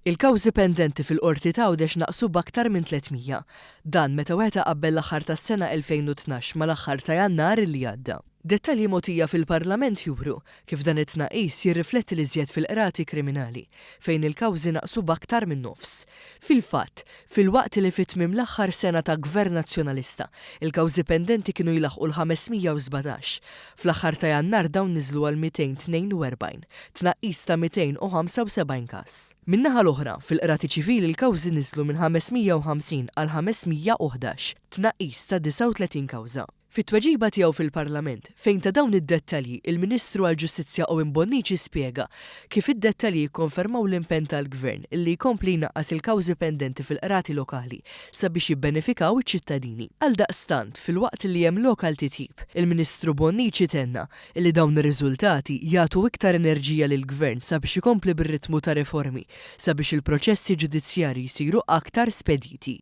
Il-kawżi pendenti fil-qorti ta' Għawdex naqsu b'aktar minn 300. Dan meta weta qabbel l-aħħar tas-sena 2012 mal-aħħar ta' Jannar li għadda. Dettalji mogħtija fil-Parlament juru kif dan it-tnaqqis jirrifletti li żjed fil-qrati kriminali fejn il-kawżi naqsu b'aktar minn nofs. Fil-fatt, fil-waqt li fit-tmiem l-aħħar sena ta' Gvern Nazzjonalista, il-kawżi pendenti kienu jilaħqu l-517. Fl-aħħar ta' Jannar dawn niżlu għal 242, tnaqqis ta' 275 każ. Min-naħa l-oħra, fil-qrati ċivili il-kawżi niżlu minn 550 għal 511, tnaqqis ta' 39 kawża. Fit-tweġiba tiegħu fil-Parlament fejn ta' dawn id-dettalji il-Ministru għall-Ġustizzja Owen Bonnici spjega kif id-dettalji jikkonfermaw l-impenn tal-Gvern illi jkompli jnaqqas il-kawżi pendenti fil-qrati lokali sabiex jibbenefikaw iċ-ċittadini. Għaldaqstant, fil-waqt li hemm lokal titjib, il-Ministru Bonnici tenna illi dawn ir-riżultati jagħtu iktar enerġija lill-Gvern sabiex ikompli bir-ritmu ta' riformi sabiex il-proċessi ġudizzjarji jsiru aktar spediti.